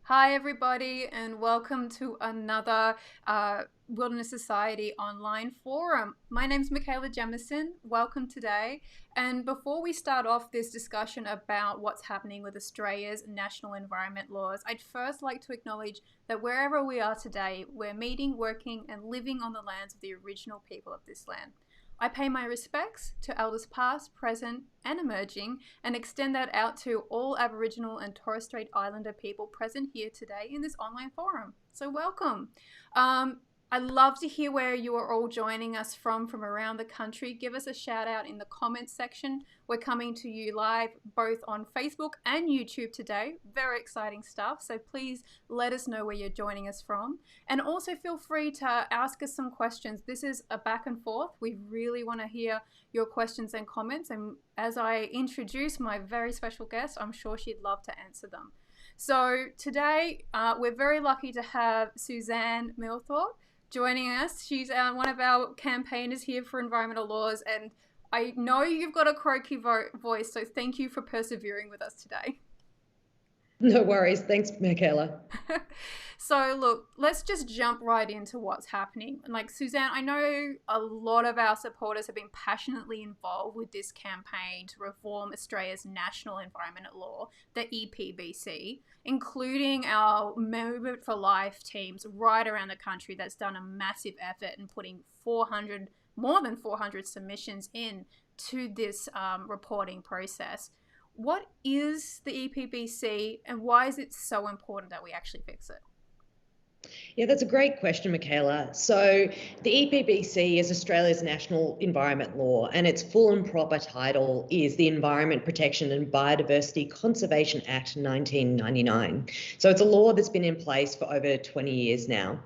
Hi, everybody, and welcome to another Wilderness Society online forum. My name's Michaela Jemison. Welcome today. And before we start off this discussion about what's happening with Australia's national environment laws, I'd first like to acknowledge that wherever we are today, we're meeting, working, and living on the lands of the original people of this land. I pay my respects to elders past, present, and emerging, and extend that out to all Aboriginal and Torres Strait Islander people present here today in this online forum. So welcome. I'd love to hear where you are all joining us from around the country. Give us a shout out in the comments section. We're coming to you live both on Facebook and YouTube today. Very exciting stuff. So please let us know where you're joining us from. And also feel free to ask us some questions. This is a back and forth. We really want to hear your questions and comments. And as I introduce my very special guest, I'm sure she'd love to answer them. So today we're very lucky to have Suzanne Milthorpe joining us. She's one of our campaigners here for environmental laws, and I know you've got a croaky voice, so thank you for persevering with us today. No worries. Thanks, Michaela. So look, let's just jump right into what's happening. Like Suzanne, I know a lot of our supporters have been passionately involved with this campaign to reform Australia's national environmental law, the EPBC, including our Movement for Life teams right around the country that's done a massive effort in putting more than 400 submissions in to this reporting process. What is the EPBC and why is it so important that we actually fix it? Yeah, that's a great question, Michaela. So the EPBC is Australia's national environment law, and its full and proper title is the Environment Protection and Biodiversity Conservation Act 1999. So it's a law that's been in place for over 20 years now.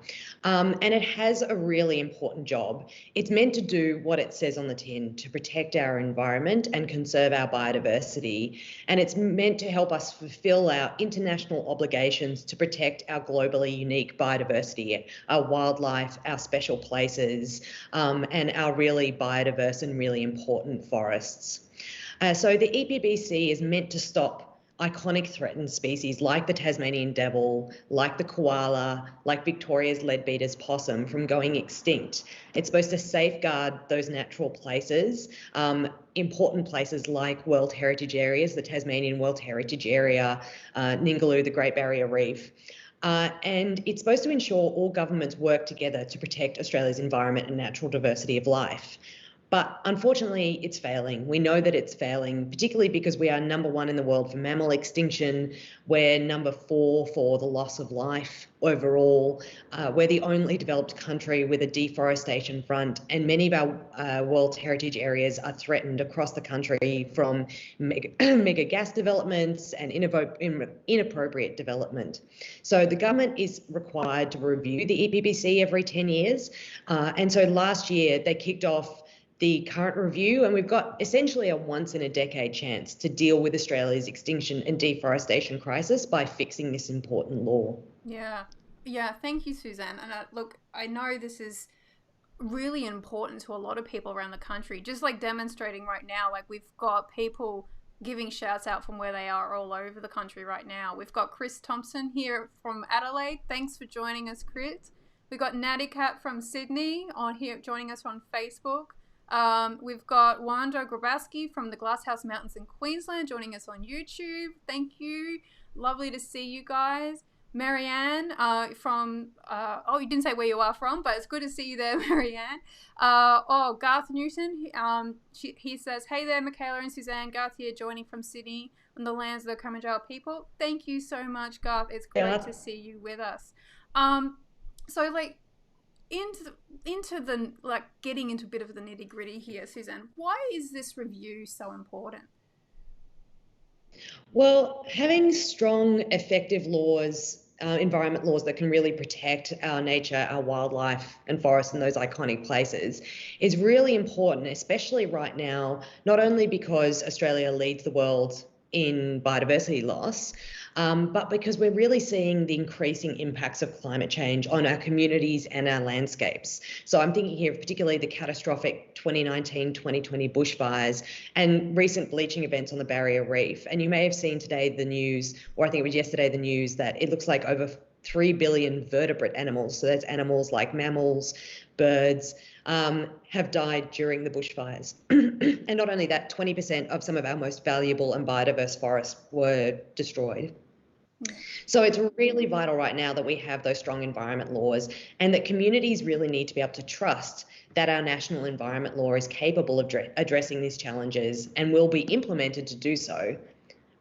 And it has a really important job. It's meant to do what it says on the tin, to protect our environment and conserve our biodiversity. And it's meant to help us fulfill our international obligations to protect our globally unique biodiversity, our wildlife, our special places, and our really biodiverse and really important forests. So the EPBC is meant to stop iconic threatened species like the Tasmanian devil, like the koala, like Victoria's leadbeater's possum from going extinct. It's supposed to safeguard those natural places, important places like World Heritage Areas, the Tasmanian World Heritage Area, Ningaloo, the Great Barrier Reef. And it's supposed to ensure all governments work together to protect Australia's environment and natural diversity of life. But unfortunately, it's failing. We know that it's failing, particularly because we are #1 in the world for mammal extinction. We're #4 for the loss of life overall. We're the only developed country with a deforestation front, and many of our World Heritage Areas are threatened across the country from mega gas developments and inappropriate development. So the government is required to review the EPBC every 10 years. And so last year, they kicked off the current review, and we've got essentially a once-in-a-decade chance to deal with Australia's extinction and deforestation crisis by fixing this important law. Yeah, thank you, Suzanne. And look, I know this is really important to a lot of people around the country, just like demonstrating right now. Like we've got people giving shouts out from where they are all over the country right now. We've got Chris Thompson here from Adelaide. Thanks for joining us, Chris. We've got Natty Cat from Sydney on here joining us on Facebook. We've got Wanda Grabowski from the Glasshouse Mountains in Queensland joining us on YouTube. Thank you. Lovely to see you guys. Marianne from, you didn't say where you are from, but it's good to see you there, Marianne. Garth Newton, he says, hey there, Michaela and Suzanne. Garth here joining from Sydney on the lands of the Kamanjara people. Thank you so much, Garth. It's great to see you with us. Into the getting into a bit of the nitty gritty here, Suzanne, why is this review so important? Well, having strong, effective laws, environment laws that can really protect our nature, our wildlife and forests and those iconic places is really important, especially right now, not only because Australia leads the world in biodiversity loss, but because we're really seeing the increasing impacts of climate change on our communities and our landscapes. So I'm thinking here of particularly the catastrophic 2019-2020 bushfires and recent bleaching events on the Barrier Reef. And you may have seen today the news, or I think it was yesterday the news, that it looks like over 3 billion vertebrate animals, so that's animals like mammals, birds, have died during the bushfires. And not only that, 20% of some of our most valuable and biodiverse forests were destroyed. So it's really vital right now that we have those strong environment laws, and that communities really need to be able to trust that our national environment law is capable of addressing these challenges and will be implemented to do so.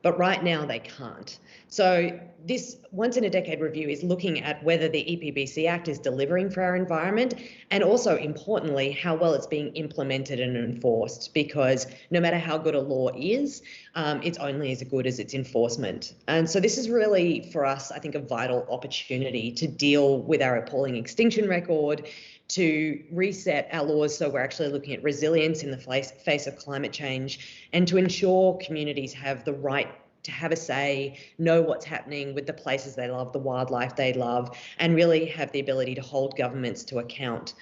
But right now they can't. So this once in a decade review is looking at whether the EPBC Act is delivering for our environment, and also importantly, how well it's being implemented and enforced, because no matter how good a law is, it's only as good as its enforcement. And so this is really, for us, I think, a vital opportunity to deal with our appalling extinction record, to reset our laws so we're actually looking at resilience in the face of climate change, and to ensure communities have the right to have a say, know what's happening with the places they love, the wildlife they love, and really have the ability to hold governments to account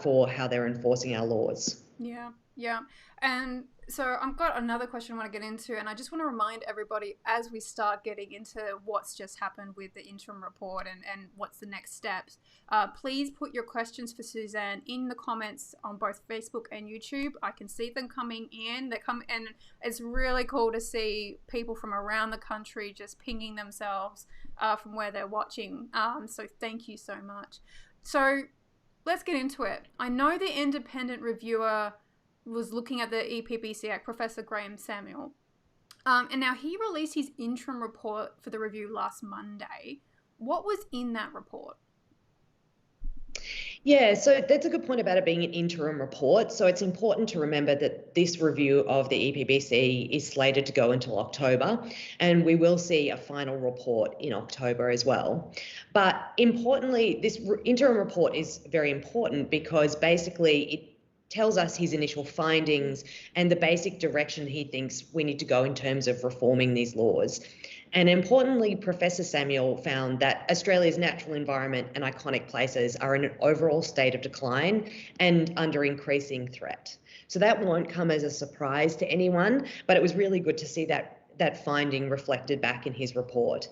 for how they're enforcing our laws. Yeah, yeah. And so I've got another question I want to get into, and I just want to remind everybody as we start getting into what's just happened with the interim report and what's the next steps, please put your questions for Suzanne in the comments on both Facebook and YouTube. I can see them coming in. They come, and it's really cool to see people from around the country just pinging themselves from where they're watching. So thank you so much. So let's get into it. I know the independent reviewer was looking at the EPBC Act, Professor Graham Samuel. And now he released his interim report for the review last Monday. What was in that report? Yeah, so that's a good point about it being an interim report. So it's important to remember that this review of the EPBC is slated to go until October, and we will see a final report in October as well. But importantly, this interim report is very important because basically it tells us his initial findings and the basic direction he thinks we need to go in terms of reforming these laws. And importantly, Professor Samuel found that Australia's natural environment and iconic places are in an overall state of decline and under increasing threat. So that won't come as a surprise to anyone, but it was really good to see that finding reflected back in his report.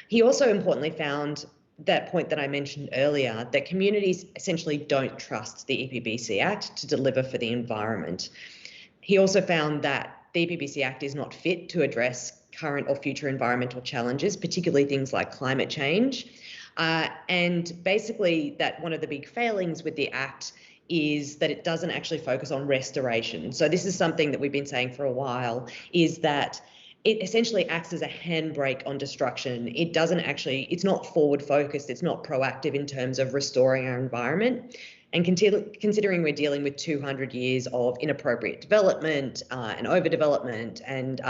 He also importantly found that point that I mentioned earlier, that communities essentially don't trust the EPBC Act to deliver for the environment. He also found that the EPBC Act is not fit to address current or future environmental challenges, particularly things like climate change. And basically that one of the big failings with the Act is that it doesn't actually focus on restoration. So this is something that we've been saying for a while, is that it essentially acts as a handbrake on destruction. It doesn't actually, it's not forward focused, it's not proactive in terms of restoring our environment. And considering we're dealing with 200 years of inappropriate development and overdevelopment and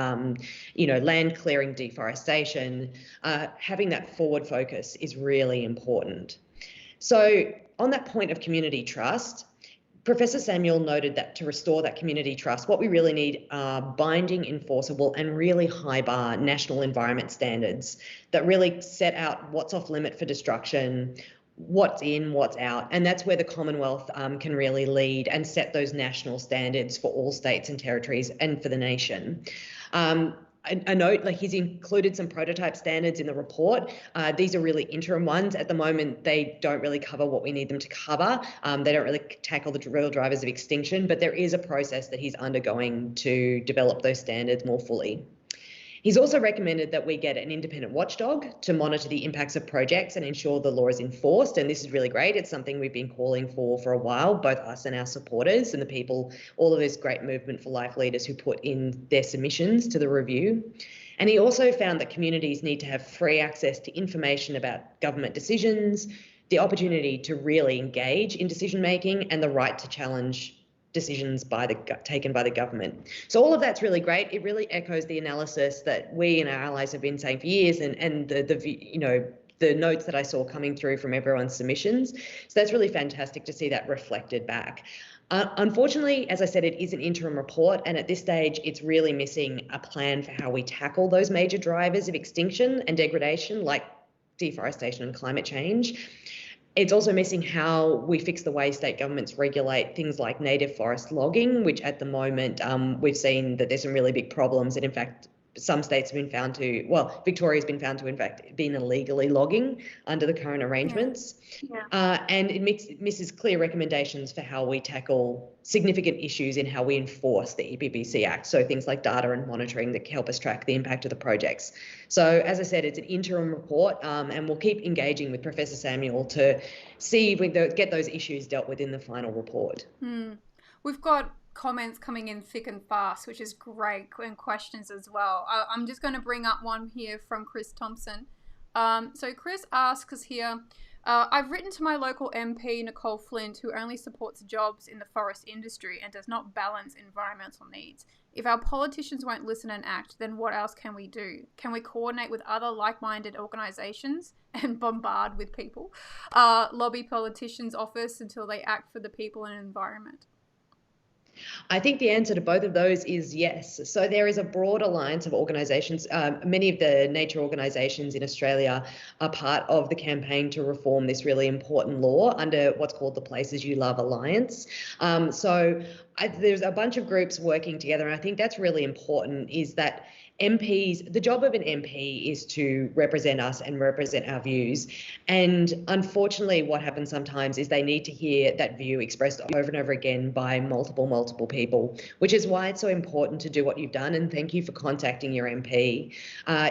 land clearing, deforestation, having that forward focus is really important. So on that point of community trust, Professor Samuel noted that to restore that community trust, what we really need are binding, enforceable, and really high bar national environment standards that really set out what's off limit for destruction, what's in, what's out. And that's where the Commonwealth can really lead and set those national standards for all states and territories and for the nation. A note, like he's included some prototype standards in the report. These are really interim ones. At the moment, they don't really cover what we need them to cover. They don't really tackle the real drivers of extinction, but there is a process that he's undergoing to develop those standards more fully. He's also recommended that we get an independent watchdog to monitor the impacts of projects and ensure the law is enforced. And this is really great. It's something we've been calling for a while, both us and our supporters and the people, all of this great movement for life leaders who put in their submissions to the review. And he also found that communities need to have free access to information about government decisions, the opportunity to really engage in decision making, and the right to challenge decisions taken by the government. So all of that's really great. It really echoes the analysis that we and our allies have been saying for years, and the notes that I saw coming through from everyone's submissions. So that's really fantastic to see that reflected back. Unfortunately, as I said, it is an interim report, and at this stage, it's really missing a plan for how we tackle those major drivers of extinction and degradation, like deforestation and climate change. It's also missing how we fix the way state governments regulate things like native forest logging, which at the moment we've seen that there's some really big problems. And in fact, some states have been found to, well, Victoria's been found to, in fact, been illegally logging under the current arrangements. And it misses clear recommendations for how we tackle significant issues in how we enforce the EPBC Act. So things like data and monitoring that help us track the impact of the projects. So as I said, it's an interim report, and we'll keep engaging with Professor Samuel to see if we get those issues dealt with in the final report. We've got comments coming in thick and fast, which is great, and questions as well. I'm just going to bring up one here from Chris Thompson. So Chris asks here, I've written to my local MP, Nicole Flint, who only supports jobs in the forest industry and does not balance environmental needs. If our politicians won't listen and act, then what else can we do? Can we coordinate with other like-minded organisations and bombard with people? Lobby politicians' office until they act for the people and environment? I think the answer to both of those is yes. So there is a broad alliance of organisations. Many of the nature organisations in Australia are part of the campaign to reform this really important law under what's called the Places You Love Alliance. There's a bunch of groups working together, and I think that's really important, is that MPs, the job of an MP is to represent us and represent our views. And unfortunately, what happens sometimes is they need to hear that view expressed over and over again by multiple people, which is why it's so important to do what you've done. And thank you for contacting your MP,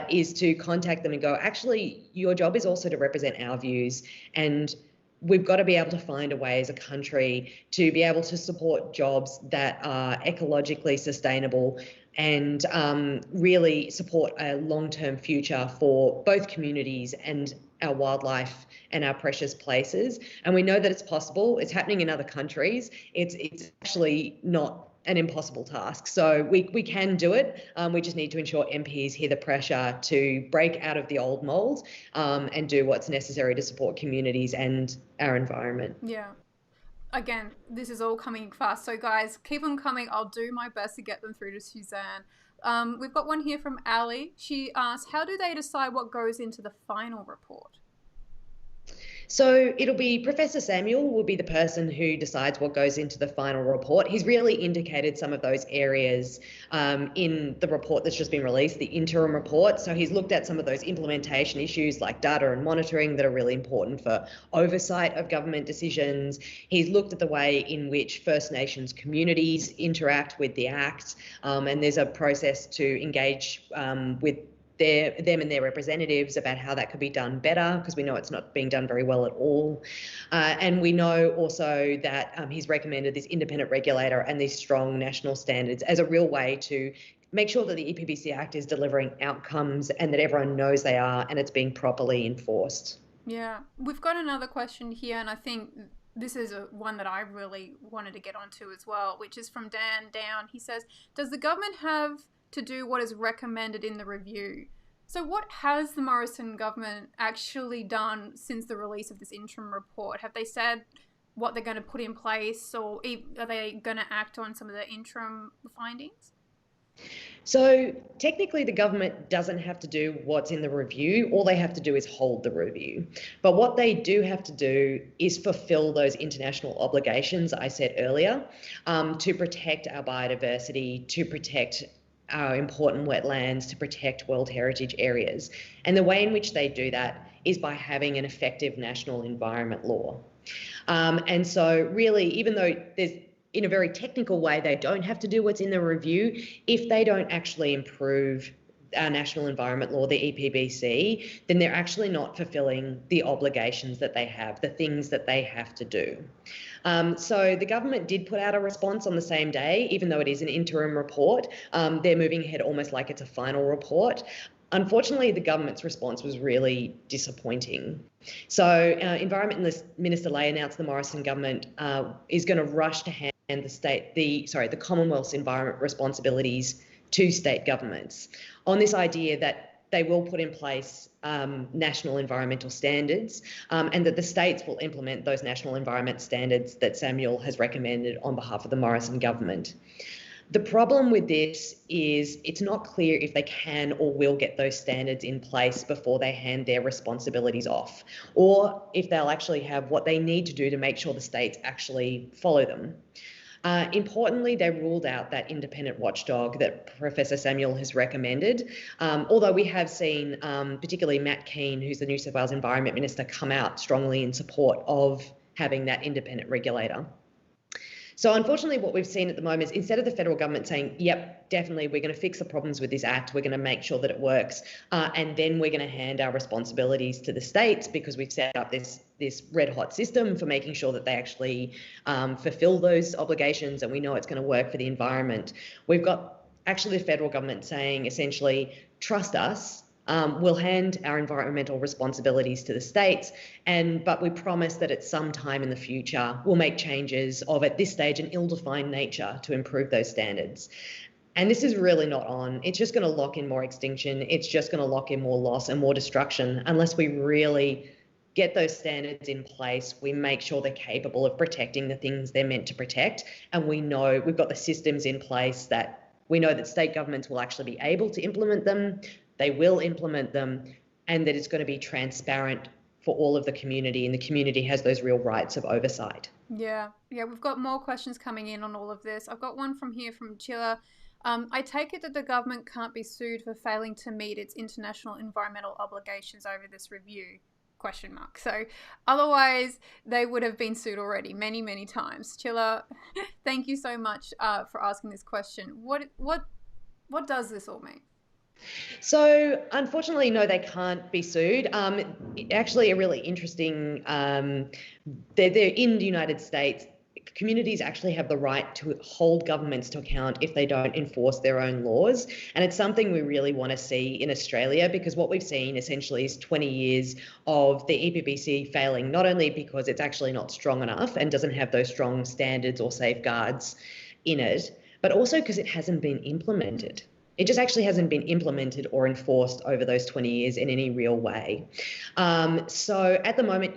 is to contact them and go, actually, your job is also to represent our views. And we've got to be able to find a way as a country to be able to support jobs that are ecologically sustainable and really support a long-term future for both communities and our wildlife and our precious places. And we know that it's possible. It's happening in other countries. It's actually not an impossible task. So we can do it. We just need to ensure MPs hear the pressure to break out of the old mold and do what's necessary to support communities and our environment. Yeah. Again, this is all coming fast. So guys, keep them coming. I'll do my best to get them through to Suzanne. We've got one here from Ali. She asks, how do they decide what goes into the final report? So it'll be Professor Samuel will be the person who decides what goes into the final report. He's really indicated some of those areas in the report that's just been released, the interim report. So he's looked at some of those implementation issues like data and monitoring that are really important for oversight of government decisions. He's looked at the way in which First Nations communities interact with the Act, and there's a process to engage with them and their representatives about how that could be done better, because we know it's not being done very well at all. And we know also that he's recommended this independent regulator and these strong national standards as a real way to make sure that the EPBC Act is delivering outcomes and that everyone knows they are and it's being properly enforced. Yeah, we've got another question here, and I think this is one that I really wanted to get onto as well, which is from Dan Down. He says, does the government have to do what is recommended in the review? So what has the Morrison government actually done since the release of this interim report? Have they said what they're going to put in place, or are they going to act on some of the interim findings? So technically the government doesn't have to do what's in the review. All they have to do is hold the review. But what they do have to do is fulfill those international obligations I said earlier, to protect our biodiversity, to protect our important wetlands, to protect World Heritage areas. And the way in which they do that is by having an effective national environment law. And so really, even though there's, in a very technical way, they don't have to do what's in the review, if they don't actually improve our national environment law, the EPBC, then they're actually not fulfilling the obligations that they have, the things that they have to do. So the government did put out a response on the same day, even though it is an interim report. They're moving ahead almost like it's a final report. Unfortunately, the government's response was really disappointing. So Environment Minister Ley announced the Morrison government is going to rush to hand the Commonwealth's environment responsibilities to state governments on this idea that they will put in place national environmental standards, and that the states will implement those national environment standards that Samuel has recommended on behalf of the Morrison government. The problem with this is it's not clear if they can or will get those standards in place before they hand their responsibilities off, or if they'll actually have what they need to do to make sure the states actually follow them. Importantly, they ruled out that independent watchdog that Professor Samuel has recommended, although we have seen particularly Matt Keane, who's the New South Wales Environment Minister, come out strongly in support of having that independent regulator. So unfortunately, what we've seen at the moment is instead of the federal government saying, yep, definitely, we're going to fix the problems with this act, we're going to make sure that it works, and then we're going to hand our responsibilities to the states because we've set up this red hot system for making sure that they actually fulfill those obligations and we know it's going to work for the environment. We've got actually the federal government saying essentially, trust us, we'll hand our environmental responsibilities to the states, but we promise that at some time in the future, we'll make changes of, at this stage, an ill-defined nature to improve those standards. And this is really not on. It's just going to lock in more extinction. It's just going to lock in more loss and more destruction unless we really get those standards in place. We make sure they're capable of protecting the things they're meant to protect. And we know we've got the systems in place that we know that state governments will actually be able to implement them. They will implement them, and that it's going to be transparent for all of the community, and the community has those real rights of oversight. Yeah, we've got more questions coming in on all of this. I've got one from Chile. I take it that the government can't be sued for failing to meet its international environmental obligations over this review? ? So otherwise they would have been sued already many, many times. Chile, thank you so much for asking this question. What does this all mean? So unfortunately, no, they can't be sued. Actually, a really interesting, they're in the United States. Communities actually have the right to hold governments to account if they don't enforce their own laws. And it's something we really want to see in Australia, because what we've seen essentially is 20 years of the EPBC failing, not only because it's actually not strong enough and doesn't have those strong standards or safeguards in it, but also because it hasn't been implemented. It just actually hasn't been implemented or enforced over those 20 years in any real way. So at the moment,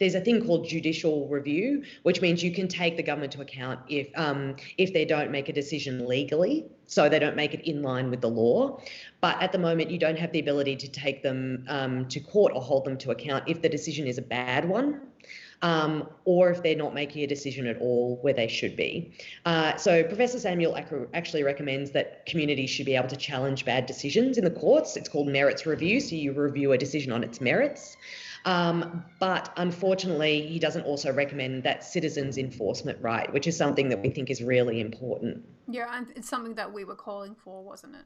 there's a thing called judicial review, which means you can take the government to account if they don't make a decision legally, so they don't make it in line with the law. But at the moment, you don't have the ability to take them to court or hold them to account if the decision is a bad one. Or if they're not making a decision at all where they should be. So Professor Samuel actually recommends that communities should be able to challenge bad decisions in the courts. It's called merits review, so you review a decision on its merits. But unfortunately, he doesn't also recommend that citizens' enforcement right, which is something that we think is really important. Yeah, and it's something that we were calling for, wasn't it?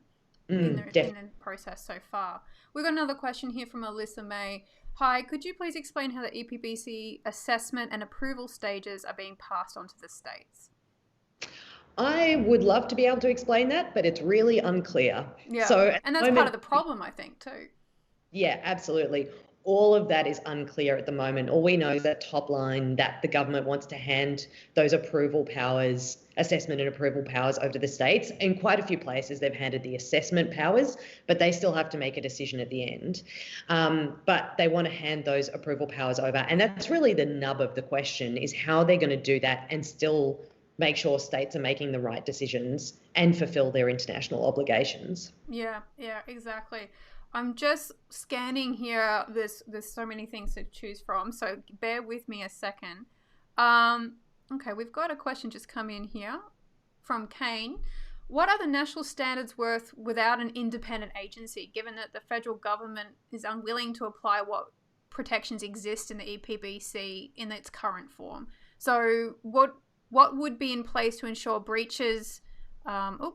In the process so far. We've got another question here from Alyssa May. Hi, could you please explain how the EPBC assessment and approval stages are being passed on to the states? I would love to be able to explain that, but it's really unclear. Yeah, and that's part of the problem, I think, too. Yeah, absolutely. All of that is unclear at the moment. All we know is that top line that the government wants to hand those approval powers, assessment and approval powers over to the states. In quite a few places, they've handed the assessment powers, but they still have to make a decision at the end. But they want to hand those approval powers over. And that's really the nub of the question, is how they're going to do that and still make sure states are making the right decisions and fulfill their international obligations. Yeah, exactly. I'm just scanning here. There's so many things to choose from, so bear with me a second. Okay, we've got a question just come in here from Kane. What are the national standards worth without an independent agency, given that the federal government is unwilling to apply what protections exist in the EPBC in its current form? So what would be in place to ensure breaches...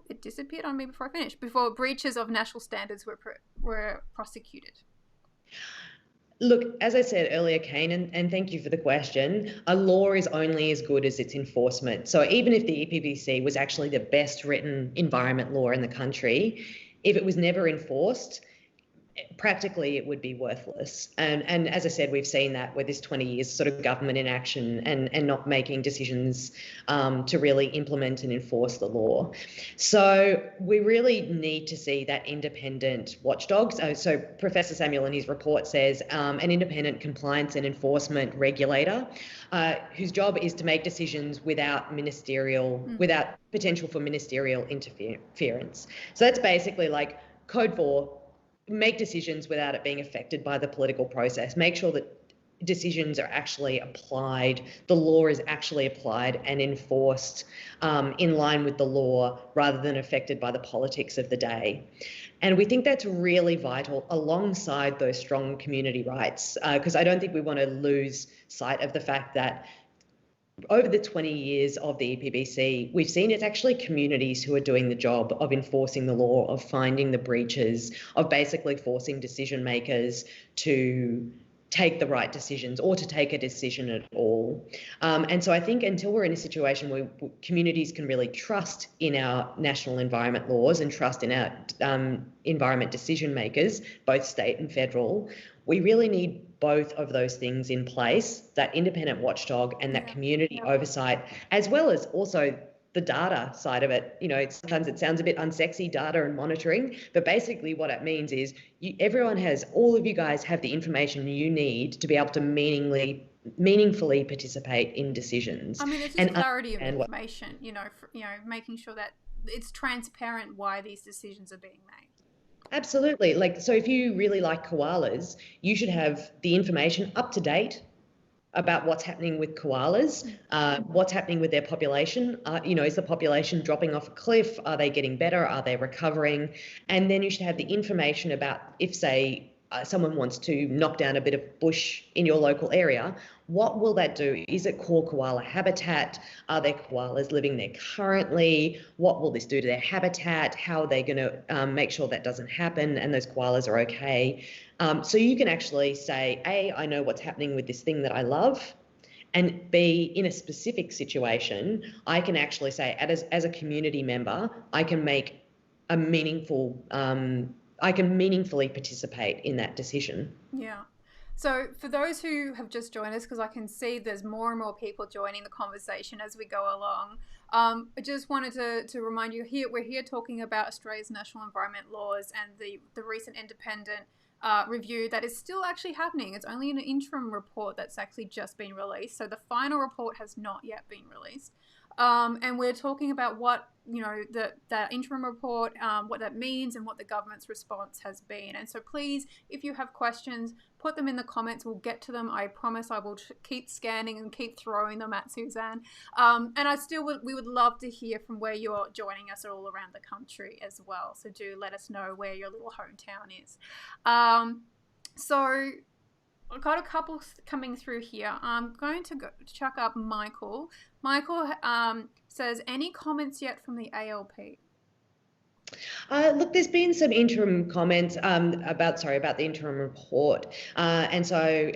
it disappeared on me before I finished. Before breaches of national standards were prosecuted. Look, as I said earlier, Kane, and thank you for the question, a law is only as good as its enforcement. So even if the EPBC was actually the best written environment law in the country, if it was never enforced, practically it would be worthless. And as I said, we've seen that with this 20 years sort of government inaction and not making decisions to really implement and enforce the law. So we really need to see that independent watchdog. So Professor Samuel in his report says an independent compliance and enforcement regulator whose job is to make decisions without without potential for ministerial interference. So that's basically like Code 4, make decisions without it being affected by the political process. Make sure that decisions are actually applied, the law is actually applied and enforced in line with the law rather than affected by the politics of the day. And we think that's really vital alongside those strong community rights, because I don't think we want to lose sight of the fact that over the 20 years of the EPBC, we've seen it's actually communities who are doing the job of enforcing the law, of finding the breaches, of basically forcing decision makers to take the right decisions or to take a decision at all. And so I think until we're in a situation where communities can really trust in our national environment laws and trust in our environment decision makers, both state and federal, we really need both of those things in place, that independent watchdog and that community oversight, as well as also the data side of it. You know, sometimes it sounds a bit unsexy, data and monitoring, but basically what it means is all of you guys have the information you need to be able to meaningfully participate in decisions. I mean, it's just clarity of information, making sure that it's transparent why these decisions are being made. Absolutely. So if you really like koalas, you should have the information up to date about what's happening with koalas, what's happening with their population. Is the population dropping off a cliff? Are they getting better? Are they recovering? And then you should have the information about if, say, someone wants to knock down a bit of bush in your local area, what will that do? Is it core koala habitat? Are there koalas living there currently? What will this do to their habitat? How are they going to make sure that doesn't happen and those koalas are okay? So you can actually say, A, I know what's happening with this thing that I love, and B, in a specific situation, I can actually say, as a community member, I can make a meaningful I can meaningfully participate in that decision. Yeah. So for those who have just joined us, because I can see there's more and more people joining the conversation as we go along, I just wanted to remind you we're here talking about Australia's national environment laws and the recent independent review that is still actually happening. It's only an interim report that's actually just been released. So the final report has not yet been released. And we're talking about what, the interim report, what that means and what the government's response has been. And so please, if you have questions, put them in the comments. We'll get to them. I promise I will keep scanning and keep throwing them at Suzanne. And we would love to hear from where you're joining us all around the country as well. So do let us know where your little hometown is. So I've got a couple coming through here. I'm going to chuck up Michael. Michael says, any comments yet from the ALP? Look, there's been some interim comments about the interim report. And so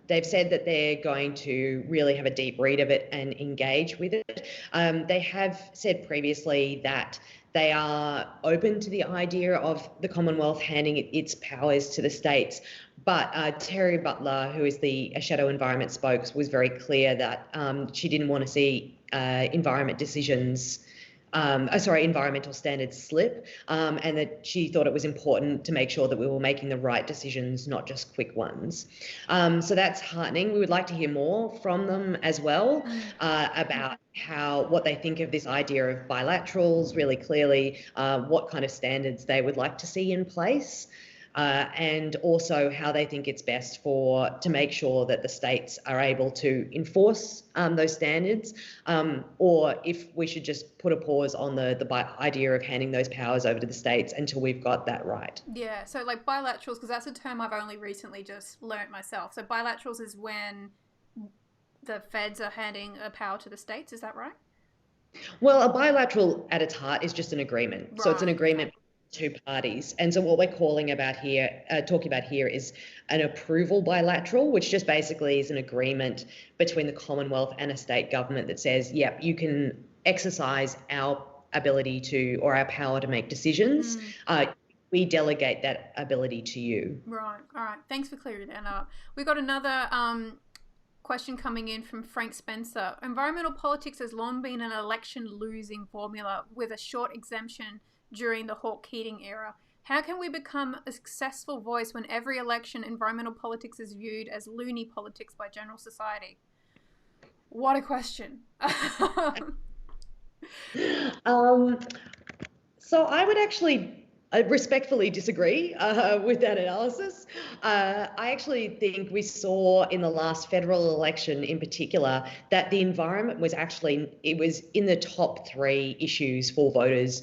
they've said that they're going to really have a deep read of it and engage with it. They have said previously that they are open to the idea of the Commonwealth handing its powers to the states. But Terry Butler, who is the Shadow Environment spokes, was very clear that she didn't want to see environmental standards slip, and that she thought it was important to make sure that we were making the right decisions, not just quick ones. So that's heartening. We would like to hear more from them as well about what they think of this idea of bilaterals, really clearly, what kind of standards they would like to see in place. And also how they think it's best to make sure that the states are able to enforce those standards, or if we should just put a pause on the idea of handing those powers over to the states until we've got that right. Yeah, so like bilaterals, because that's a term I've only recently just learnt myself. So bilaterals is when the feds are handing a power to the states, is that right? Well, a bilateral at its heart is just an agreement. Right. So it's an agreement. Okay. Two parties. And so what we're talking about here is an approval bilateral, which just basically is an agreement between the Commonwealth and a state government that says, yep, you can exercise our ability to, or our power to make decisions. we delegate that ability to you. Right. All right. Thanks for clearing that up. We got another question coming in from Frank Spencer. Environmental politics has long been an election losing formula with a short exemption during the Hawke-Keating era. How can we become a successful voice when every election environmental politics is viewed as loony politics by general society? What a question. So I would actually respectfully disagree with that analysis. I actually think we saw in the last federal election in particular that the environment was it was in the top 3 issues for voters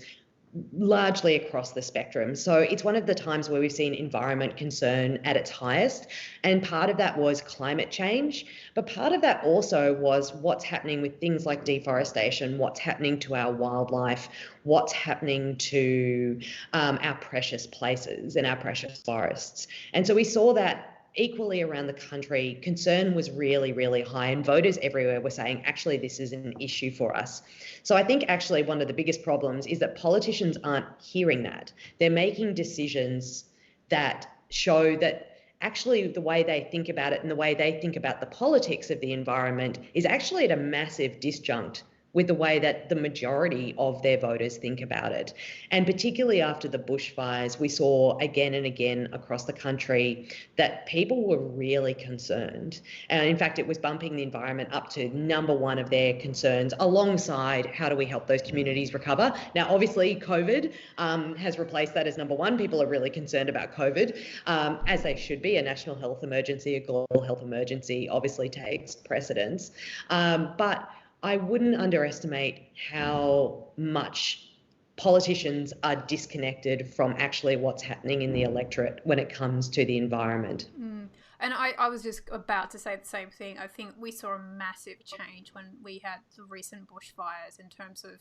largely across the spectrum. So it's one of the times where we've seen environment concern at its highest. And part of that was climate change. But part of that also was what's happening with things like deforestation, what's happening to our wildlife, what's happening to our precious places and our precious forests. And so we saw that equally around the country, concern was really, really high, and voters everywhere were saying, actually, this is an issue for us. So I think actually one of the biggest problems is that politicians aren't hearing that. They're making decisions that show that actually the way they think about it and the way they think about the politics of the environment is actually at a massive disjunct with the way that the majority of their voters think about it. And particularly after the bushfires, we saw again and again across the country that people were really concerned. And in fact, it was bumping the environment up to number 1 of their concerns, alongside how do we help those communities recover. Now, obviously, COVID has replaced that as number 1. People are really concerned about COVID, as they should be. A national health emergency, a global health emergency obviously takes precedence. But I wouldn't underestimate how much politicians are disconnected from actually what's happening in the electorate when it comes to the environment. And I was just about to say the same thing. I think we saw a massive change when we had the recent bushfires in terms of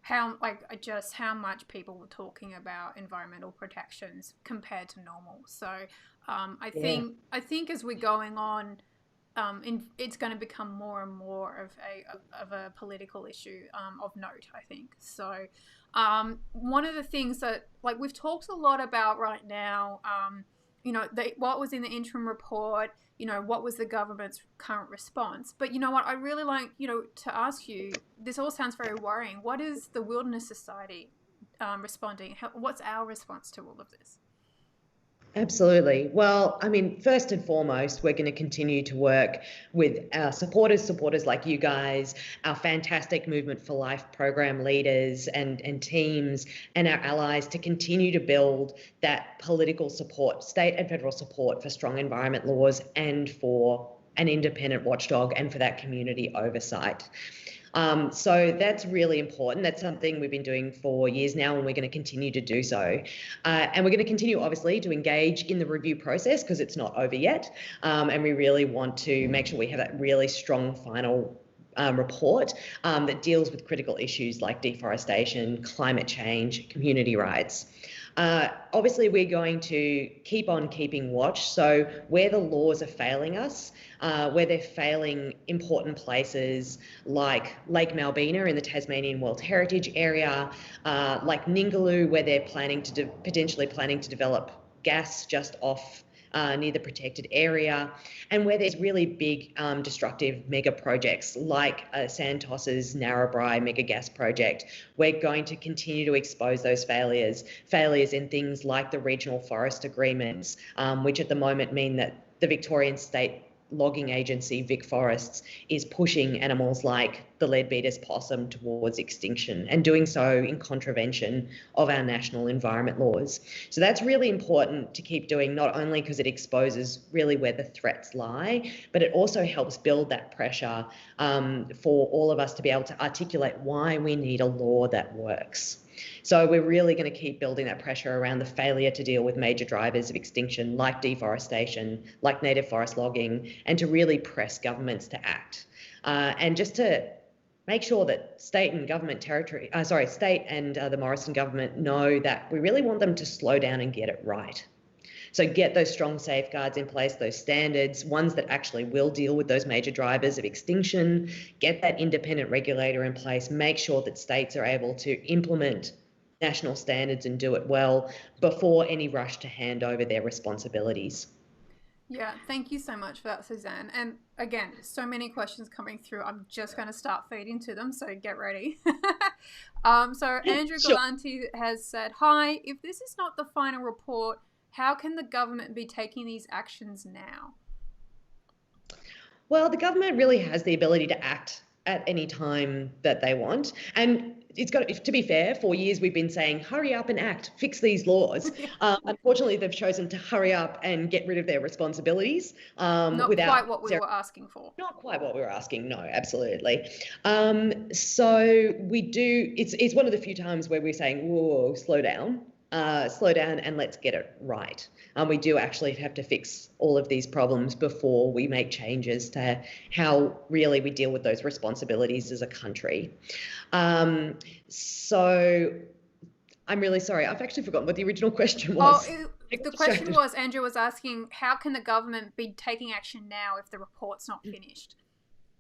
how much people were talking about environmental protections compared to normal. So I think as we're going on, it's going to become more and more of a political issue of note, I think. So one of the things that, like, we've talked a lot about right now, what was in the interim report, what was the government's current response. But you know what, I really like, to ask you, this all sounds very worrying. What is the Wilderness Society responding? What's our response to all of this? Absolutely. Well, I mean, first and foremost, we're going to continue to work with our supporters like you guys, our fantastic Movement for Life program leaders and teams, and our allies to continue to build that political support, state and federal support for strong environment laws and for an independent watchdog and for that community oversight. So that's really important. That's something we've been doing for years now, and we're going to continue to do so. And we're going to continue, obviously, to engage in the review process because it's not over yet. And we really want to make sure we have that really strong final report that deals with critical issues like deforestation, climate change, community rights. Obviously, we're going to keep on keeping watch. So where the laws are failing us, where they're failing important places like Lake Malbina in the Tasmanian World Heritage Area, like Ningaloo, where they're potentially planning to develop gas just off near the protected area, and where there's really big destructive mega projects like Santos's Narrabri mega gas project. We're going to continue to expose those failures in things like the regional forest agreements, which at the moment mean that the Victorian State Logging Agency, Vic Forests, is pushing animals like the leadbeater's possum towards extinction, and doing so in contravention of our national environment laws. So that's really important to keep doing, not only because it exposes really where the threats lie, but it also helps build that pressure for all of us to be able to articulate why we need a law that works. So we're really going to keep building that pressure around the failure to deal with major drivers of extinction like deforestation, like native forest logging, and to really press governments to act. And just to make sure that state and the Morrison government know that we really want them to slow down and get it right. So get those strong safeguards in place, those standards, ones that actually will deal with those major drivers of extinction, get that independent regulator in place, make sure that states are able to implement national standards and do it well before any rush to hand over their responsibilities. Yeah, thank you so much for that, Suzanne. And again, so many questions coming through. I'm just going to start feeding to them, so get ready. So Andrew Sure. Galanti has said, "Hi, if this is not the final report, how can the government be taking these actions now?" Well, the government really has the ability to act at any time that they want. And it's got to be fair, for years we've been saying, hurry up and act, fix these laws. Yeah. Unfortunately, they've chosen to hurry up and get rid of their responsibilities Not without quite what we were asking for. not quite what we were asking. No, absolutely. So we do, it's one of the few times where we're saying, whoa, slow down and let's get it right. We do actually have to fix all of these problems before we make changes to how really we deal with those responsibilities as a country. So I'm really sorry. I've actually forgotten what the original question was. The question was, Andrew was asking, how can the government be taking action now if the report's not finished?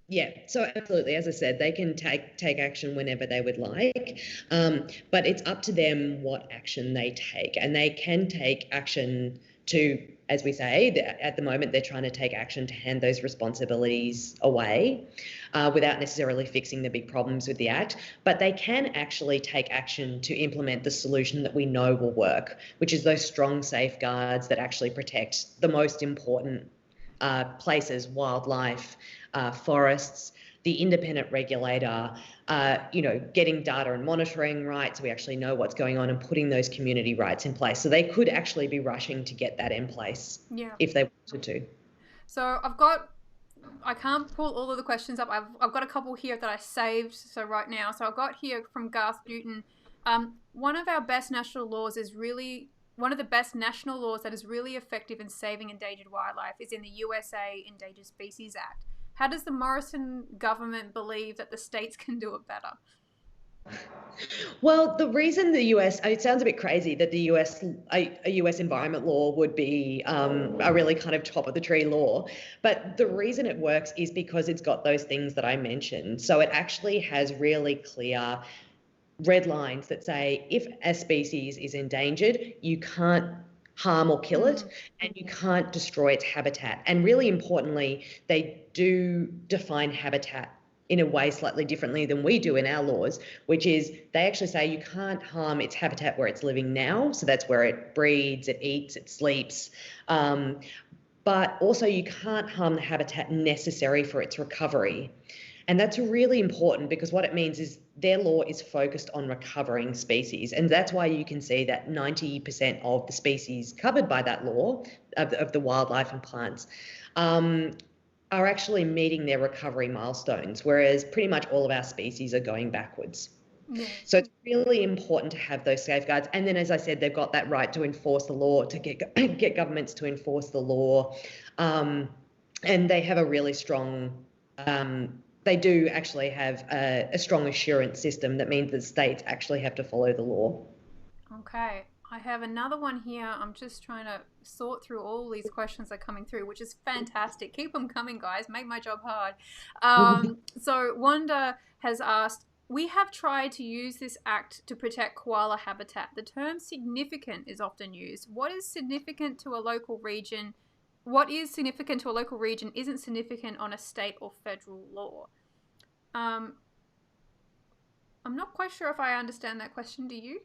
Yeah, so absolutely. As I said, they can take action whenever they would like, but it's up to them what action they take. And they can take action to, as we say, at the moment, they're trying to take action to hand those responsibilities away without necessarily fixing the big problems with the Act. But they can actually take action to implement the solution that we know will work, which is those strong safeguards that actually protect the most important places, wildlife, forests, the independent regulator, getting data and monitoring right so we actually know what's going on and putting those community rights in place. So they could actually be rushing to get that in place if they wanted to. So I can't pull all of the questions up. I've got a couple here that I saved. So right now, so I've got here from Garth Newton. One of our best national laws is really one of the best national laws that is really effective in saving endangered wildlife is in the USA Endangered Species Act. How does the Morrison government believe that the states can do it better? Well, the reason the US, it sounds a bit crazy that a US environment law would be a really kind of top of the tree law. But the reason it works is because it's got those things that I mentioned. So it actually has really clear red lines that say if a species is endangered, you can't harm or kill it, and you can't destroy its habitat. And really importantly, they do define habitat in a way slightly differently than we do in our laws, which is they actually say you can't harm its habitat where it's living now. So that's where it breeds, it eats, it sleeps. But also you can't harm the habitat necessary for its recovery. And that's really important because what it means is their law is focused on recovering species. And that's why you can see that 90% of the species covered by that law, of the wildlife and plants, are actually meeting their recovery milestones, whereas pretty much all of our species are going backwards. Yeah. So it's really important to have those safeguards. And then, as I said, they've got that right to enforce the law, to get governments to enforce the law. And they have a really strong... they do actually have a strong assurance system that means that states actually have to follow the law. Okay. I have another one here. I'm just trying to sort through all these questions that are coming through, which is fantastic. Keep them coming, guys. Make my job hard. So Wanda has asked, we have tried to use this act to protect koala habitat. The term significant is often used. What is significant to a local region? What is significant to a local region isn't significant on a state or federal law. I'm not quite sure if I understand that question. Do you?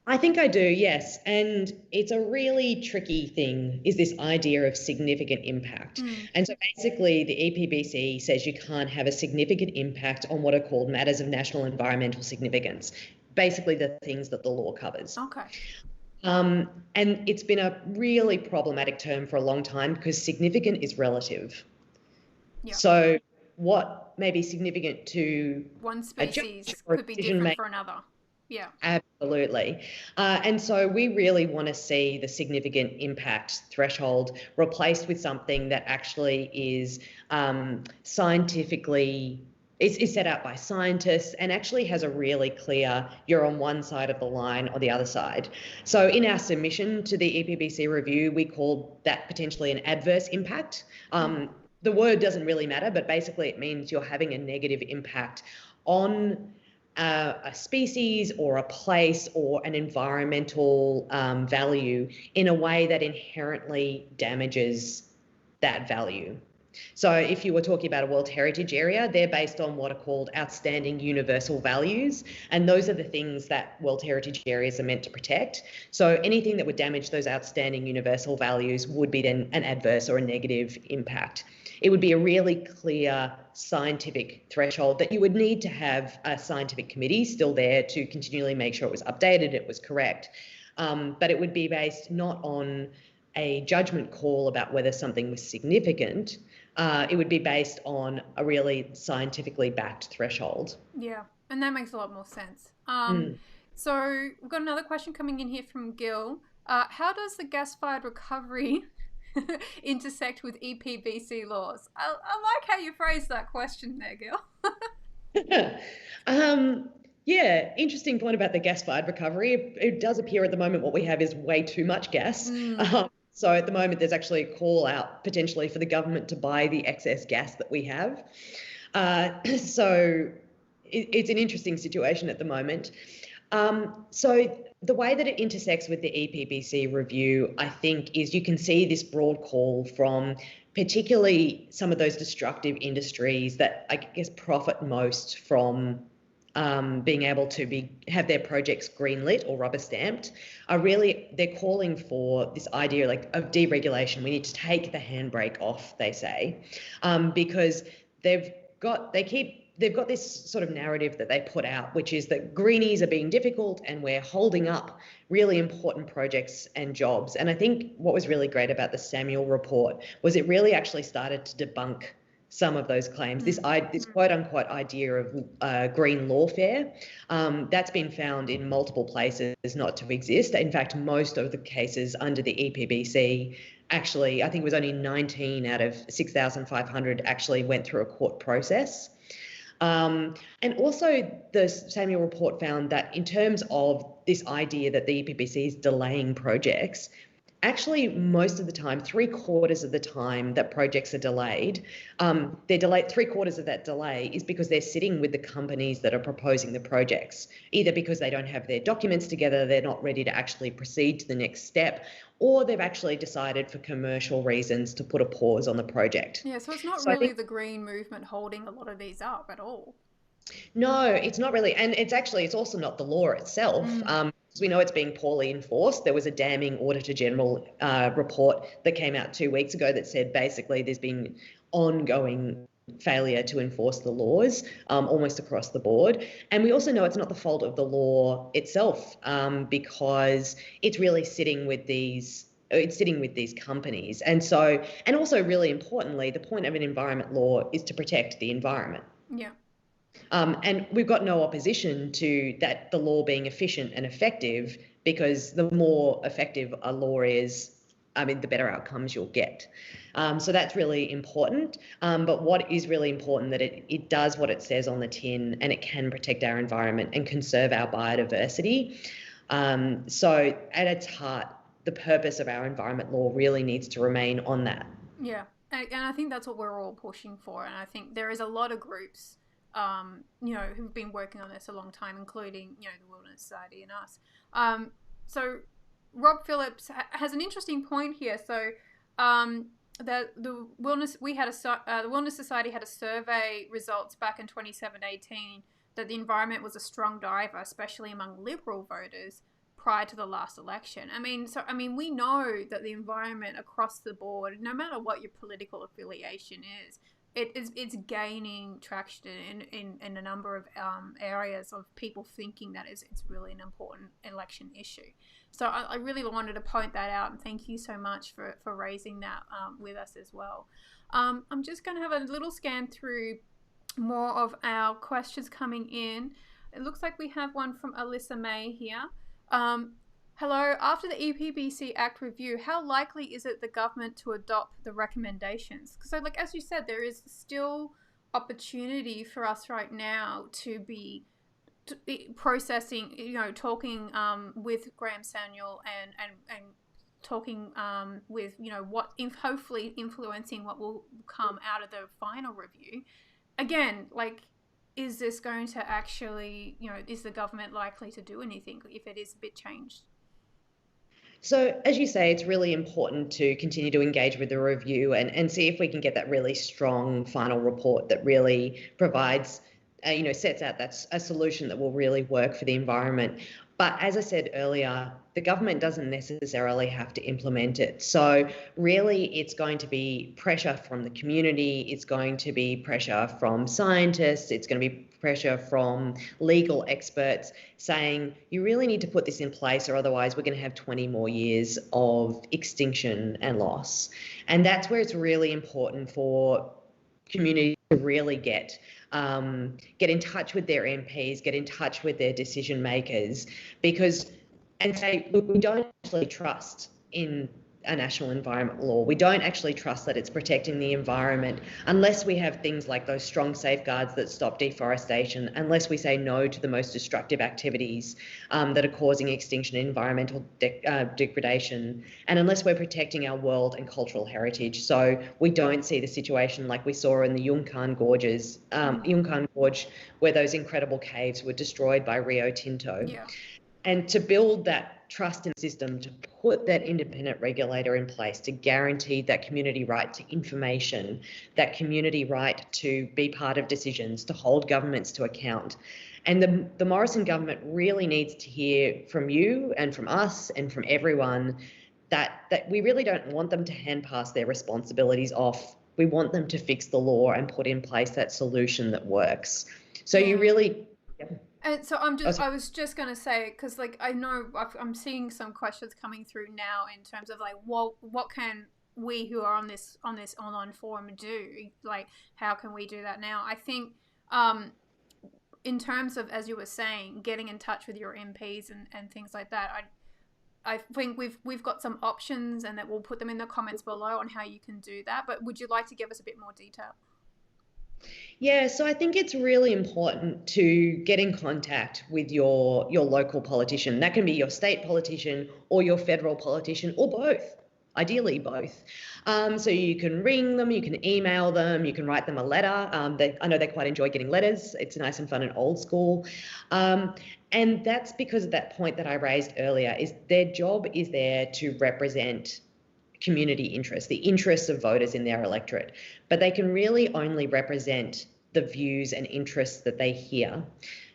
I think I do, yes. And it's a really tricky thing, is this idea of significant impact. And so basically the EPBC says you can't have a significant impact on what are called matters of national environmental significance, basically the things that the law covers. Okay. And it's been a really problematic term for a long time because significant is relative. Yeah. So what may be significant to one species could be different for another. Yeah. Absolutely. And so we really want to see the significant impact threshold replaced with something that actually is scientifically is set out by scientists and actually has a really clear, you're on one side of the line or the other side. So in our submission to the EPBC review, we called that potentially an adverse impact. The word doesn't really matter, but basically it means you're having a negative impact on a species or a place or an environmental value in a way that inherently damages that value. So if you were talking about a World Heritage Area, they're based on what are called outstanding universal values. And those are the things that World Heritage Areas are meant to protect. So anything that would damage those outstanding universal values would be then an adverse or a negative impact. It would be a really clear scientific threshold that you would need to have a scientific committee still there to continually make sure it was updated, it was correct. But it would be based not on a judgment call about whether something was significant. It would be based on a really scientifically backed threshold. Yeah, and that makes a lot more sense. Mm. So we've got another question coming in here from Gil. How does the gas-fired recovery intersect with EPBC laws? I like how you phrased that question there, Gil. Yeah, interesting point about the gas-fired recovery. It does appear at the moment what we have is way too much gas. So at the moment, there's actually a call out potentially for the government to buy the excess gas that we have. So it's an interesting situation at the moment. So the way that it intersects with the EPBC review, I think, is you can see this broad call from particularly some of those destructive industries that I guess profit most from being able to have their projects greenlit or rubber stamped. They're calling for this idea of deregulation. We need to take the handbrake off, they say, because they've got this sort of narrative that they put out, which is that greenies are being difficult and we're holding up really important projects and jobs. And I think what was really great about the Samuel report was it really actually started to debunk some of those claims. This quote unquote idea of green lawfare, that's been found in multiple places not to exist. In fact, most of the cases under the EPBC actually, I think it was only 19 out of 6,500 actually went through a court process. And also the Samuel report found that in terms of this idea that the EPBC is delaying projects, actually most of the time, 3/4 of the time that projects are delayed, they're delayed. 3/4 of that delay is because they're sitting with the companies that are proposing the projects, either because they don't have their documents together, they're not ready to actually proceed to the next step, or they've actually decided for commercial reasons to put a pause on the project. Yeah, so it's not really the green movement holding a lot of these up at all. No, it's not really. And it's also not the law itself. Because we know it's being poorly enforced. There was a damning Auditor General report that came out 2 weeks ago that said basically there's been ongoing failure to enforce the laws almost across the board. And we also know it's not the fault of the law itself because it's really sitting with these companies. And also really importantly, the point of an environment law is to protect the environment. Yeah. And we've got no opposition to that, the law being efficient and effective, because the more effective a law is, the better outcomes you'll get. So that's really important. But what is really important that it does what it says on the tin, and it can protect our environment and conserve our biodiversity. So at its heart, the purpose of our environment law really needs to remain on that. Yeah. And I think that's what we're all pushing for. And I think there is a lot of groups who've been working on this a long time, including, the Wilderness Society and us. So Rob Phillips has an interesting point here. So the Wilderness Society had a survey results back in 2018 that the environment was a strong driver, especially among Liberal voters, prior to the last election. We know that the environment across the board, no matter what your political affiliation is, it's gaining traction in a number of areas of people thinking that it's really an important election issue. So I really wanted to point that out, and thank you so much for raising that with us as well. I'm just going to have a little scan through more of our questions coming in. It looks like we have one from Alyssa May here. Hello, after the EPBC Act review, how likely is it the government to adopt the recommendations? So as you said, there is still opportunity for us right now to be processing, talking with Graham Samuel and talking with, hopefully influencing what will come out of the final review. Again, is this going to actually, is the government likely to do anything if it is a bit changed? So, as you say, it's really important to continue to engage with the review and see if we can get that really strong final report that really provides, sets out that's a solution that will really work for the environment. But as I said earlier, the government doesn't necessarily have to implement it. So really, it's going to be pressure from the community. It's going to be pressure from scientists. It's going to be pressure from legal experts saying, you really need to put this in place or otherwise we're going to have 20 more years of extinction and loss. And that's where it's really important for communities to really get in touch with their MPs, get in touch with their decision makers, and say, look, we don't actually trust in a national environment law. We don't actually trust that it's protecting the environment unless we have things like those strong safeguards that stop deforestation, unless we say no to the most destructive activities that are causing extinction and environmental degradation, and unless we're protecting our world and cultural heritage. So we don't see the situation like we saw in the Yungan Gorge, where those incredible caves were destroyed by Rio Tinto. Yeah. And to build that trust in the system, to put that independent regulator in place, to guarantee that community right to information, that community right to be part of decisions, to hold governments to account. And the Morrison government really needs to hear from you and from us and from everyone that we really don't want them to hand pass their responsibilities off. We want them to fix the law and put in place that solution that works. So you really... And so I was just going to say, because like I know I'm seeing some questions coming through now in terms of like, well, what can we who are on this online forum do? Like, how can we do that now? I think in terms of, as you were saying, getting in touch with your MPs and things like that, I think we've got some options, and that we'll put them in the comments below on how you can do that. But would you like to give us a bit more detail? Yeah, so I think it's really important to get in contact with your local politician. That can be your state politician or your federal politician, or both, ideally both. So you can ring them, you can email them, you can write them a letter. I know they quite enjoy getting letters. It's nice and fun and old school. And that's because of that point that I raised earlier, is their job is there to represent community interests, the interests of voters in their electorate, but they can really only represent the views and interests that they hear.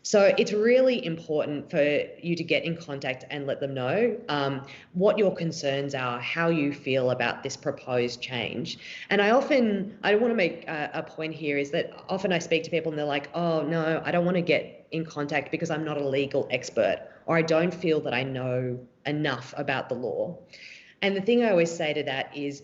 So it's really important for you to get in contact and let them know what your concerns are, how you feel about this proposed change. And I want to make a point here, is that often I speak to people and they're like, oh no, I don't want to get in contact because I'm not a legal expert, or I don't feel that I know enough about the law. And the thing I always say to that is,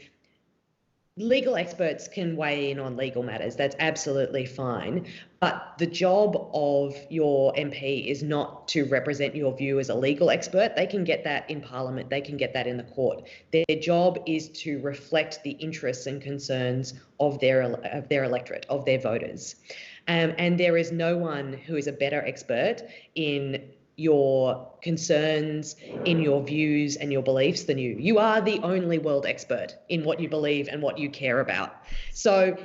legal experts can weigh in on legal matters. That's absolutely fine. But the job of your MP is not to represent your view as a legal expert. They can get that in Parliament. They can get that in the court. Their job is to reflect the interests and concerns of their electorate, of their voters. And there is no one who is a better expert in your concerns, in your views and your beliefs than you. You are the only world expert in what you believe and what you care about. So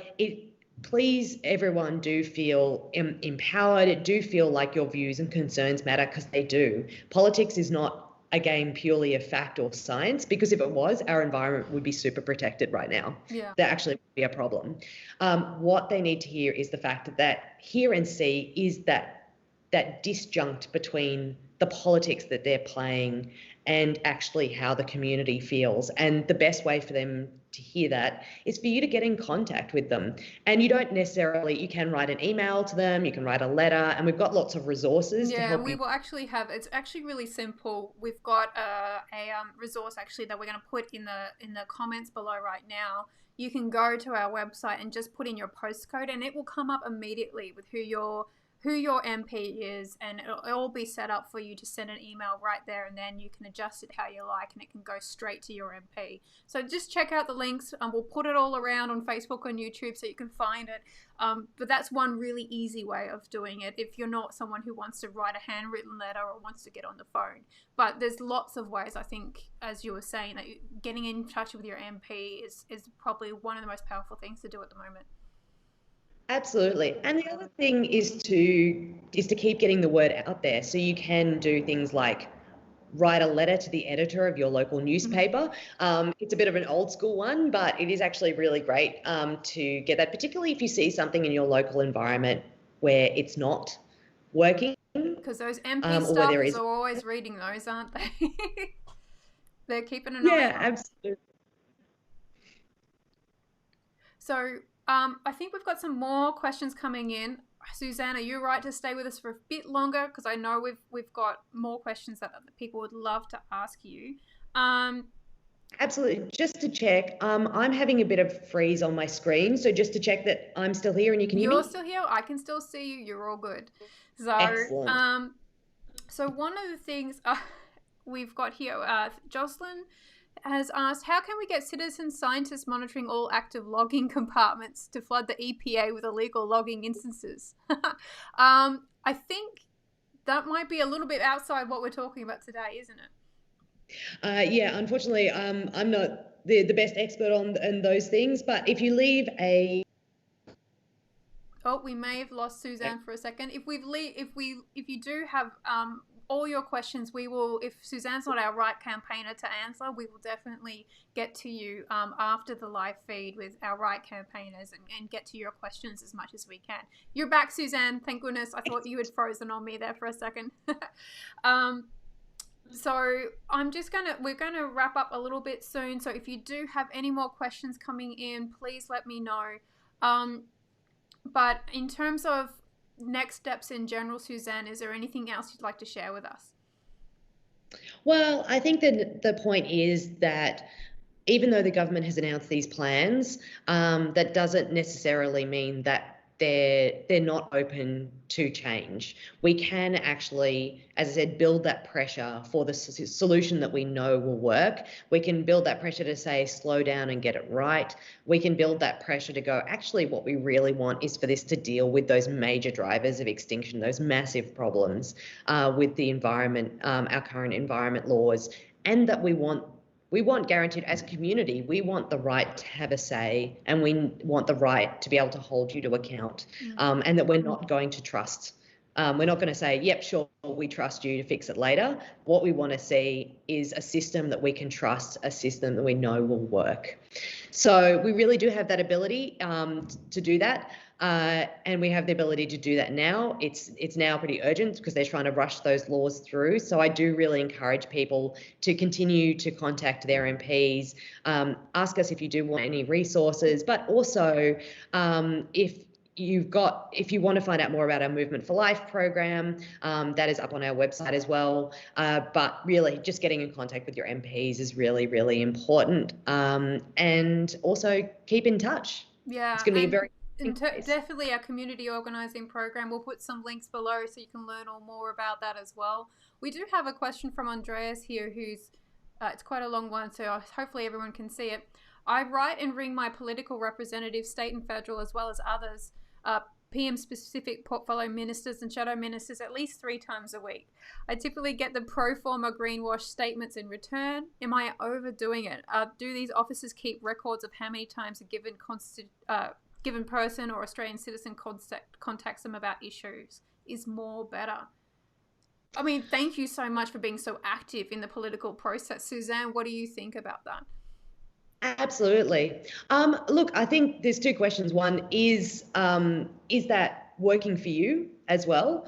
please, everyone, do feel empowered, do feel like your views and concerns matter, because they do. Politics is not a game purely of fact or science, because if it was, our environment would be super protected right now. Yeah. That actually would be a problem. What they need to hear is the fact that hear and see is that disjunct between the politics that they're playing and actually how the community feels. And the best way for them to hear that is for you to get in contact with them. And you can write an email to them, you can write a letter, and we've got lots of resources to help you. Yeah, we will actually have, it's actually really simple. We've got a resource actually that we're going to put in the comments below right now. You can go to our website and just put in your postcode, and it will come up immediately with who your MP is, and it'll all be set up for you to send an email right there, and then you can adjust it how you like, and it can go straight to your MP. So just check out the links, and we'll put it all around on Facebook and YouTube so you can find it. But that's one really easy way of doing it if you're not someone who wants to write a handwritten letter or wants to get on the phone. But there's lots of ways, I think, as you were saying, that getting in touch with your MP is probably one of the most powerful things to do at the moment. Absolutely. And the other thing is to keep getting the word out there. So you can do things like write a letter to the editor of your local newspaper. It's a bit of an old school one, but it is actually really great to get that, particularly if you see something in your local environment where it's not working, Because those MP or where there staffers is. are always reading those, aren't they? They're keeping an eye Yeah, on. absolutely. So I think we've got some more questions coming in. Suzanne, are you right to stay with us for a bit longer? Because I know we've got more questions that people would love to ask you. Um, Absolutely. Just to check, I'm having a bit of freeze on my screen. So just to check that I'm still here and you can hear you're me. still here. I can still see you. You're all good. So Excellent. so one of the things we've got here, Jocelyn has asked, how can we get citizen scientists monitoring all active logging compartments to flood the EPA with illegal logging instances? I think that might be a little bit outside what we're talking about today, isn't it? Yeah, unfortunately, I'm not the best expert on those things, but if you leave a. Oh, we may have lost Suzanne for a second. If you do have all your questions, we will. If Suzanne's not our right campaigner to answer, we will definitely get to you after the live feed with our right campaigners and get to your questions as much as we can. You're back, Suzanne. Thank goodness. I thought you had frozen on me there for a second. So we're gonna wrap up a little bit soon. So if you do have any more questions coming in, please let me know. Um, but in terms of next steps in general, Suzanne, is there anything else you'd like to share with us? Well, I think that the point is that even though the government has announced these plans, that doesn't necessarily mean that they're not open to change. We can actually, as I said, build that pressure for the solution that we know will work. We can build that pressure to say slow down and get it right. We can build that pressure to go, actually what we really want is for this to deal with those major drivers of extinction, those massive problems with the environment, our current environment laws, and that we want guaranteed, as a community, we want the right to have a say, and we want the right to be able to hold you to account, and that we're not going to trust. We're not going to say, yep, sure, we trust you to fix it later. What we want to see is a system that we can trust, a system that we know will work. So we really do have that ability to do that. And we have the ability to do that now. It's now pretty urgent because they're trying to rush those laws through. So I do really encourage people to continue to contact their MPs, ask us if you do want any resources, but also if you want to find out more about our Movement for Life program, that is up on our website as well. But really, just getting in contact with your MPs is really, really important. And also keep in touch. It's Yeah, going to be a and very place. definitely our community organising program. We'll put some links below so you can learn all more about that as well. We do have a question from Andreas here, who's it's quite a long one, so hopefully everyone can see it. I write and ring my political representatives, state and federal, as well as others, PM specific portfolio ministers and shadow ministers at least 3 times a week. I typically get the pro forma greenwash statements in return. Am I overdoing it? Do these officers keep records of how many times a given person or Australian citizen contacts them about issues? Is more better? I mean, thank you so much for being so active in the political process. Suzanne, what do you think about that? Absolutely. Look, I think there's 2 questions. One is that working for you as well?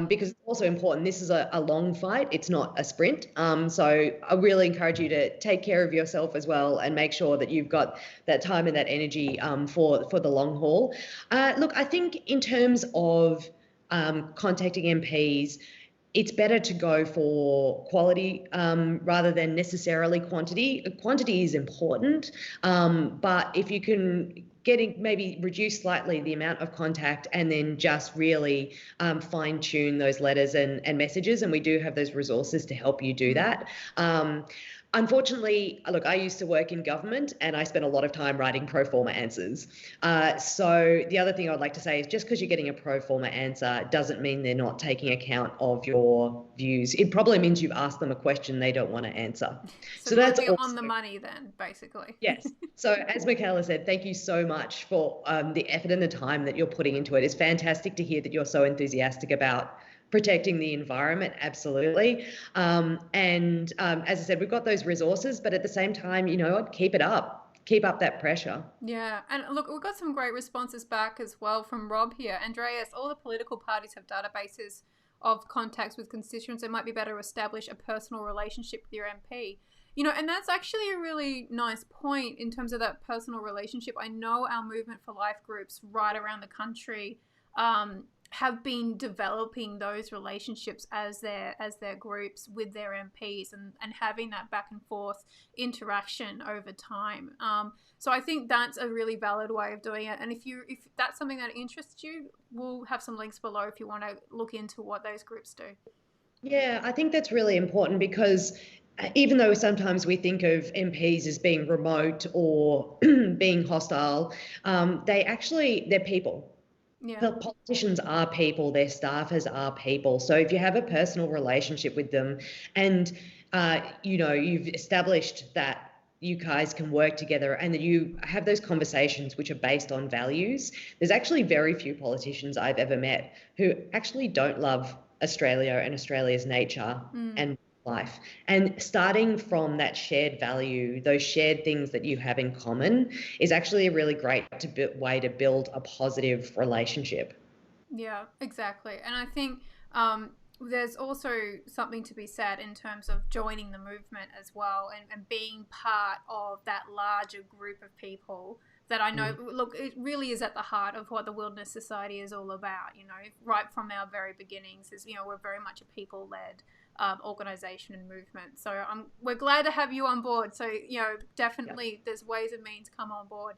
Because it's also important. This is a long fight. It's not a sprint. So I really encourage you to take care of yourself as well and make sure that you've got that time and that energy for the long haul. Look, I think in terms of contacting MPs, it's better to go for quality rather than necessarily quantity. Quantity is important, but if you can maybe reduce slightly the amount of contact and then just really fine tune those letters and messages, and we do have those resources to help you do that. Unfortunately, look, I used to work in government and I spent a lot of time writing pro forma answers. So the other thing I'd like to say is just because you're getting a pro forma answer doesn't mean they're not taking account of your views. It probably means you've asked them a question they don't want to answer. So So that's we're on also, the money then, basically. yes. So as Michaela said, thank you so much for the effort and the time that you're putting into it. It's fantastic to hear that you're so enthusiastic about protecting the environment, absolutely. As I said, we've got those resources, but at the same time, you know what, keep it up. Keep up that pressure. Yeah, and look, we've got some great responses back as well from Rob here. Andreas, all the political parties have databases of contacts with constituents. It might be better to establish a personal relationship with your MP. You know, and that's actually a really nice point in terms of that personal relationship. I know our Movement for Life groups right around the country have been developing those relationships as their groups with their MPs and having that back and forth interaction over time. So I think that's a really valid way of doing it. And if that's something that interests you, we'll have some links below if you want to look into what those groups do. Yeah, I think that's really important because even though sometimes we think of MPs as being remote or being hostile, they're people. Yeah. The politicians are people, their staffers are people. So if you have a personal relationship with them and, you've established that you guys can work together and that you have those conversations which are based on values, there's actually very few politicians I've ever met who actually don't love Australia and Australia's nature and life. And starting from that shared value, those shared things that you have in common is actually a really great way to build a positive relationship. Yeah, exactly. And I think there's also something to be said in terms of joining the movement as well and being part of that larger group of people that I know, look, it really is at the heart of what the Wilderness Society is all about, you know, right from our very beginnings is, you know, we're very much a people-led organization and movement. So we're glad to have you on board. So, you know, definitely there's ways and means come on board.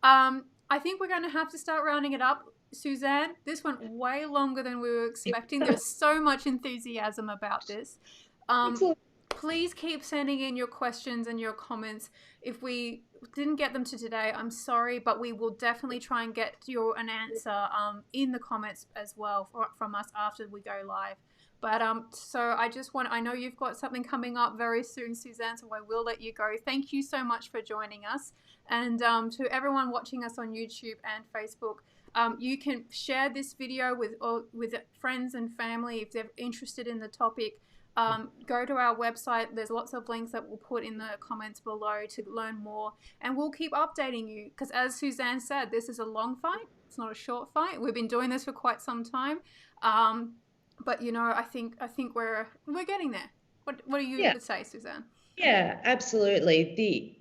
I think we're going to have to start rounding it up. Suzanne, this went way longer than we were expecting. There's so much enthusiasm about this. Please keep sending in your questions and your comments. If we didn't get them to today, I'm sorry, but we will definitely try and get an answer in the comments as well from us after we go live. But so I know you've got something coming up very soon, Suzanne, so I will let you go. Thank you so much for joining us. And to everyone watching us on YouTube and Facebook, you can share this video with friends and family if they're interested in the topic. Go to our website. There's lots of links that we'll put in the comments below to learn more. And we'll keep updating you because, as Suzanne said, this is a long fight. It's not a short fight. We've been doing this for quite some time. But, you know, I think we're getting there. What do you say, Suzanne? Yeah, absolutely.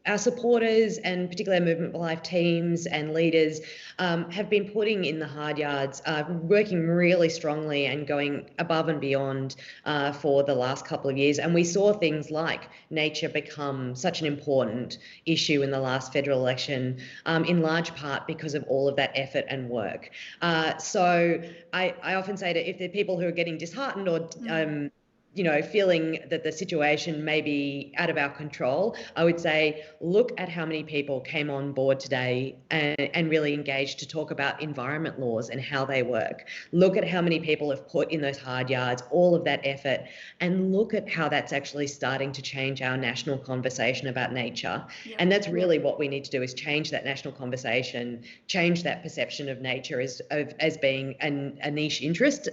Our supporters and particularly our Movement for Life teams and leaders have been putting in the hard yards, working really strongly and going above and beyond for the last couple of years. And we saw things like nature become such an important issue in the last federal election, in large part because of all of that effort and work. So I often say that if there are people who are getting disheartened or feeling that the situation may be out of our control, I would say, look at how many people came on board today and really engaged to talk about environment laws and how they work. Look at how many people have put in those hard yards, all of that effort, and look at how that's actually starting to change our national conversation about nature. Yeah. And that's really what we need to do, is change that national conversation, change that perception of nature as being a niche interest,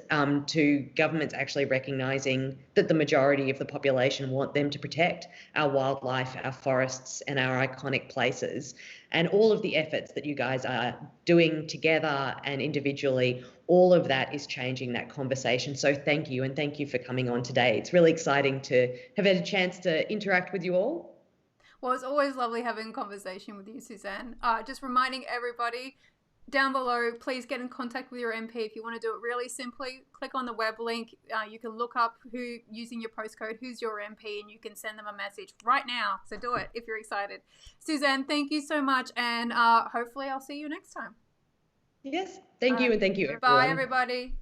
to governments actually recognising that the majority of the population want them to protect our wildlife, our forests, and our iconic places. And all of the efforts that you guys are doing together and individually, all of that is changing that conversation. So thank you, and thank you for coming on today. It's really exciting to have had a chance to interact with you all. Well, it's always lovely having a conversation with you, Suzanne. Just reminding everybody, down below, please get in contact with your MP. If you want to do it really simply, click on the web link. You can look up using your postcode, who's your MP, and you can send them a message right now. So do it if you're excited. Suzanne, thank you so much, and hopefully I'll see you next time. Yes, thank you, and thank you, everyone. Bye, everybody.